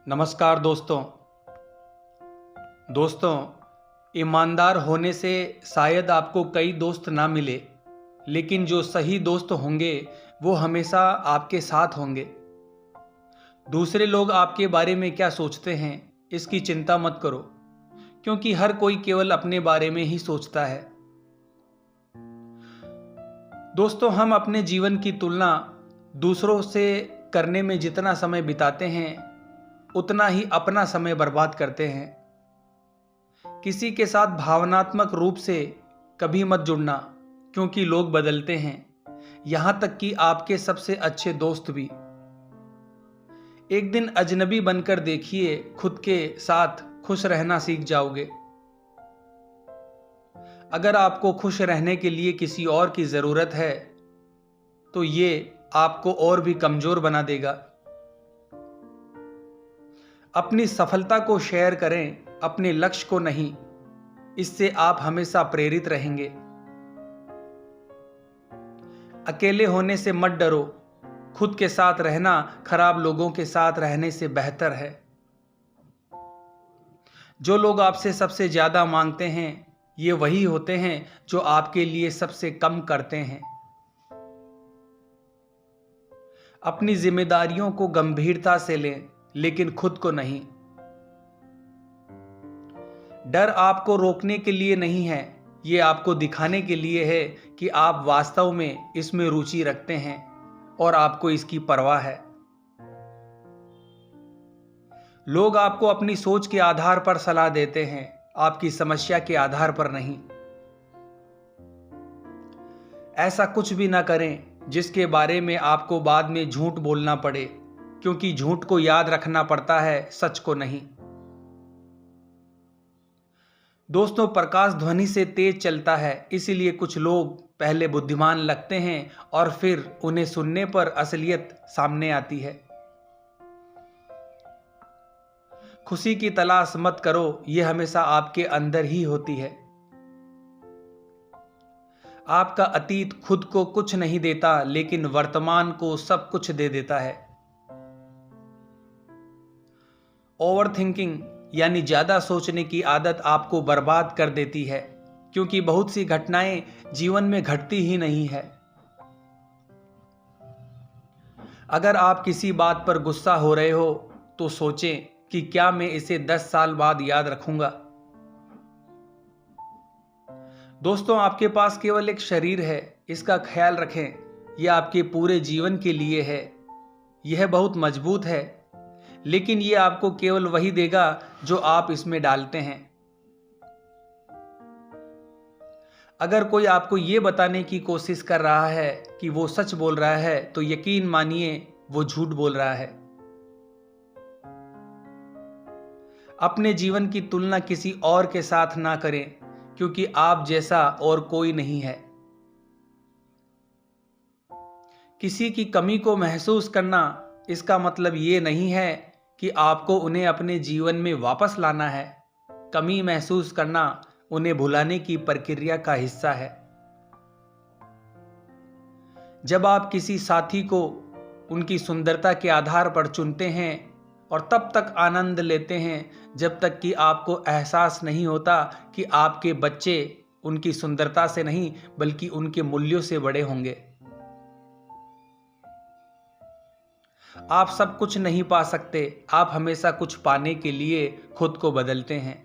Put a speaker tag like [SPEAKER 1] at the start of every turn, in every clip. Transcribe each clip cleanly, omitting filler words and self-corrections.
[SPEAKER 1] नमस्कार दोस्तों, ईमानदार होने से शायद आपको कई दोस्त ना मिले, लेकिन जो सही दोस्त होंगे वो हमेशा आपके साथ होंगे। दूसरे लोग आपके बारे में क्या सोचते हैं इसकी चिंता मत करो, क्योंकि हर कोई केवल अपने बारे में ही सोचता है। दोस्तों, हम अपने जीवन की तुलना दूसरों से करने में जितना समय बिताते हैं उतना ही अपना समय बर्बाद करते हैं। किसी के साथ भावनात्मक रूप से कभी मत जुड़ना, क्योंकि लोग बदलते हैं, यहां तक कि आपके सबसे अच्छे दोस्त भी। एक दिन अजनबी बनकर देखिए, खुद के साथ खुश रहना सीख जाओगे। अगर आपको खुश रहने के लिए किसी और की जरूरत है तो ये आपको और भी कमजोर बना देगा। अपनी सफलता को शेयर करें, अपने लक्ष्य को नहीं। इससे आप हमेशा प्रेरित रहेंगे। अकेले होने से मत डरो, खुद के साथ रहना खराब लोगों के साथ रहने से बेहतर है। जो लोग आपसे सबसे ज्यादा मांगते हैं ये वही होते हैं जो आपके लिए सबसे कम करते हैं। अपनी जिम्मेदारियों को गंभीरता से लें, लेकिन खुद को नहीं। डर आपको रोकने के लिए नहीं है, ये आपको दिखाने के लिए है कि आप वास्तव में इसमें रुचि रखते हैं और आपको इसकी परवाह है। लोग आपको अपनी सोच के आधार पर सलाह देते हैं, आपकी समस्या के आधार पर नहीं। ऐसा कुछ भी ना करें जिसके बारे में आपको बाद में झूठ बोलना पड़े, क्योंकि झूठ को याद रखना पड़ता है, सच को नहीं। दोस्तों, प्रकाश ध्वनि से तेज चलता है, इसीलिए कुछ लोग पहले बुद्धिमान लगते हैं और फिर उन्हें सुनने पर असलियत सामने आती है। खुशी की तलाश मत करो, यह हमेशा आपके अंदर ही होती है। आपका अतीत खुद को कुछ नहीं देता, लेकिन वर्तमान को सब कुछ दे देता है। ओवर थिंकिंग यानी ज्यादा सोचने की आदत आपको बर्बाद कर देती है, क्योंकि बहुत सी घटनाएं जीवन में घटती ही नहीं है। अगर आप किसी बात पर गुस्सा हो रहे हो तो सोचें कि क्या मैं इसे 10 साल बाद याद रखूंगा। दोस्तों, आपके पास केवल एक शरीर है, इसका ख्याल रखें। यह आपके पूरे जीवन के लिए है। यह बहुत मजबूत है, लेकिन यह आपको केवल वही देगा जो आप इसमें डालते हैं। अगर कोई आपको यह बताने की कोशिश कर रहा है कि वो सच बोल रहा है, तो यकीन मानिए वो झूठ बोल रहा है। अपने जीवन की तुलना किसी और के साथ ना करें, क्योंकि आप जैसा और कोई नहीं है। किसी की कमी को महसूस करना इसका मतलब ये नहीं है कि आपको उन्हें अपने जीवन में वापस लाना है। कमी महसूस करना उन्हें भुलाने की प्रक्रिया का हिस्सा है। जब आप किसी साथी को उनकी सुंदरता के आधार पर चुनते हैं और तब तक आनंद लेते हैं जब तक कि आपको एहसास नहीं होता कि आपके बच्चे उनकी सुंदरता से नहीं बल्कि उनके मूल्यों से बड़े होंगे। आप सब कुछ नहीं पा सकते, आप हमेशा कुछ पाने के लिए खुद को बदलते हैं।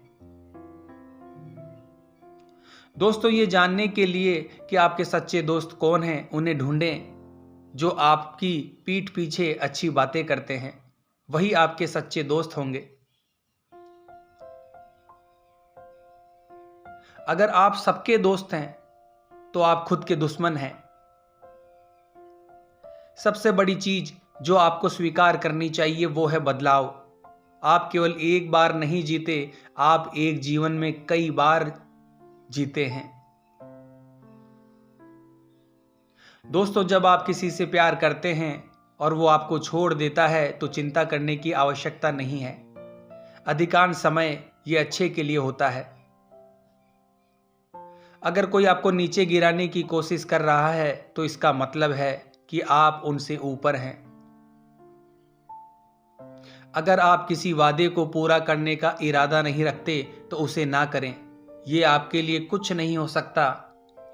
[SPEAKER 1] दोस्तों, ये जानने के लिए कि आपके सच्चे दोस्त कौन हैं, उन्हें ढूंढें। जो आपकी पीठ पीछे अच्छी बातें करते हैं वही आपके सच्चे दोस्त होंगे। अगर आप सबके दोस्त हैं तो आप खुद के दुश्मन हैं। सबसे बड़ी चीज जो आपको स्वीकार करनी चाहिए वो है बदलाव। आप केवल एक बार नहीं जीते, आप एक जीवन में कई बार जीते हैं। दोस्तों, जब आप किसी से प्यार करते हैं और वो आपको छोड़ देता है तो चिंता करने की आवश्यकता नहीं है। अधिकांश समय ये अच्छे के लिए होता है। अगर कोई आपको नीचे गिराने की कोशिश कर रहा है तो इसका मतलब है कि आप उनसे ऊपर हैं। अगर आप किसी वादे को पूरा करने का इरादा नहीं रखते तो उसे ना करें। ये आपके लिए कुछ नहीं हो सकता,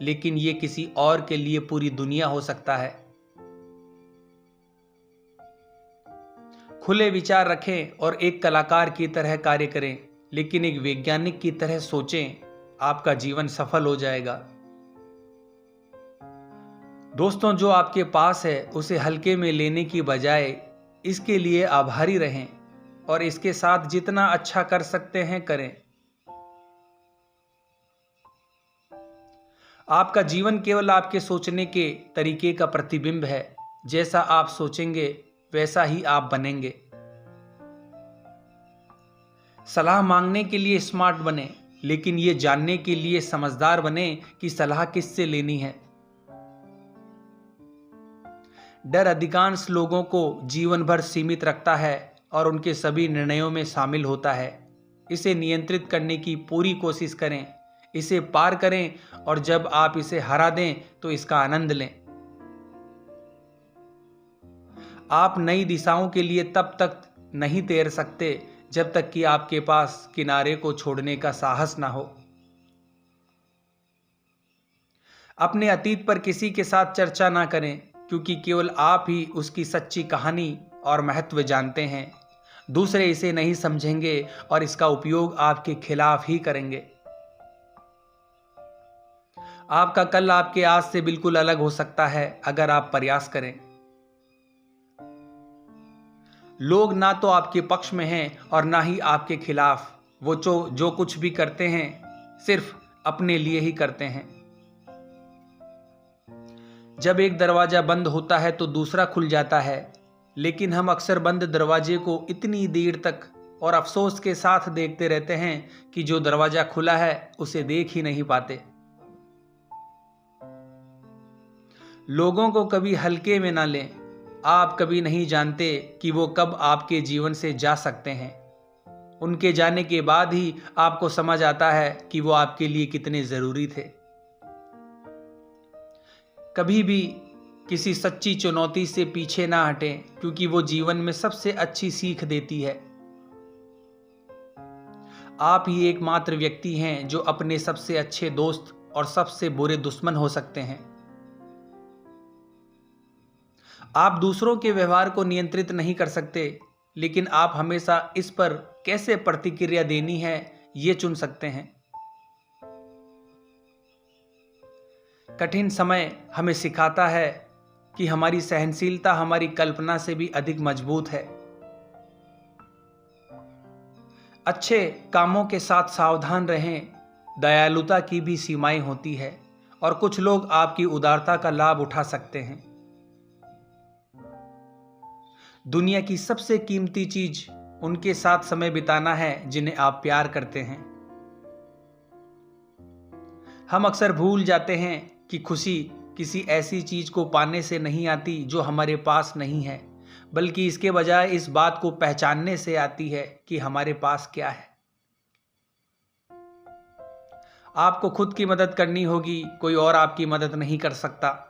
[SPEAKER 1] लेकिन ये किसी और के लिए पूरी दुनिया हो सकता है। खुले विचार रखें और एक कलाकार की तरह कार्य करें, लेकिन एक वैज्ञानिक की तरह सोचें। आपका जीवन सफल हो जाएगा। दोस्तों, जो आपके पास है उसे हल्के में लेने की बजाय इसके लिए आभारी रहें और इसके साथ जितना अच्छा कर सकते हैं करें। आपका जीवन केवल आपके सोचने के तरीके का प्रतिबिंब है। जैसा आप सोचेंगे वैसा ही आप बनेंगे। सलाह मांगने के लिए स्मार्ट बने, लेकिन ये जानने के लिए समझदार बने कि सलाह किससे लेनी है। डर अधिकांश लोगों को जीवन भर सीमित रखता है और उनके सभी निर्णयों में शामिल होता है। इसे नियंत्रित करने की पूरी कोशिश करें, इसे पार करें और जब आप इसे हरा दें तो इसका आनंद लें। आप नई दिशाओं के लिए तब तक नहीं तैर सकते जब तक कि आपके पास किनारे को छोड़ने का साहस ना हो। अपने अतीत पर किसी के साथ चर्चा ना करें, क्योंकि केवल आप ही उसकी सच्ची कहानी और महत्व जानते हैं। दूसरे इसे नहीं समझेंगे और इसका उपयोग आपके खिलाफ ही करेंगे। आपका कल आपके आज से बिल्कुल अलग हो सकता है अगर आप प्रयास करें। लोग ना तो आपके पक्ष में हैं और ना ही आपके खिलाफ। वो जो कुछ भी करते हैं सिर्फ अपने लिए ही करते हैं। जब एक दरवाजा बंद होता है तो दूसरा खुल जाता है, लेकिन हम अक्सर बंद दरवाजे को इतनी देर तक और अफसोस के साथ देखते रहते हैं कि जो दरवाजा खुला है उसे देख ही नहीं पाते। लोगों को कभी हल्के में ना लें। आप कभी नहीं जानते कि वो कब आपके जीवन से जा सकते हैं। उनके जाने के बाद ही आपको समझ आता है कि वो आपके लिए कितने जरूरी थे। कभी भी किसी सच्ची चुनौती से पीछे ना हटें, क्योंकि वो जीवन में सबसे अच्छी सीख देती है। आप ही एकमात्र व्यक्ति हैं जो अपने सबसे अच्छे दोस्त और सबसे बुरे दुश्मन हो सकते हैं। आप दूसरों के व्यवहार को नियंत्रित नहीं कर सकते, लेकिन आप हमेशा इस पर कैसे प्रतिक्रिया देनी है ये चुन सकते हैं। कठिन समय हमें सिखाता है कि हमारी सहनशीलता हमारी कल्पना से भी अधिक मजबूत है। अच्छे कामों के साथ सावधान रहें। दयालुता की भी सीमाएं होती है और कुछ लोग आपकी उदारता का लाभ उठा सकते हैं। दुनिया की सबसे कीमती चीज उनके साथ समय बिताना है जिन्हें आप प्यार करते हैं। हम अक्सर भूल जाते हैं कि खुशी किसी ऐसी चीज को पाने से नहीं आती जो हमारे पास नहीं है, बल्कि इसके बजाय इस बात को पहचानने से आती है कि हमारे पास क्या है। आपको खुद की मदद करनी होगी, कोई और आपकी मदद नहीं कर सकता।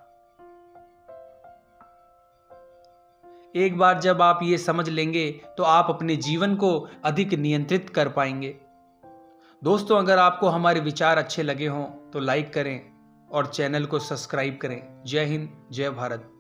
[SPEAKER 1] एक बार जब आप ये समझ लेंगे तो आप अपने जीवन को अधिक नियंत्रित कर पाएंगे। दोस्तों, अगर आपको हमारे विचार अच्छे लगे हों तो लाइक करें और चैनल को सब्सक्राइब करें। जय हिंद, जय भारत।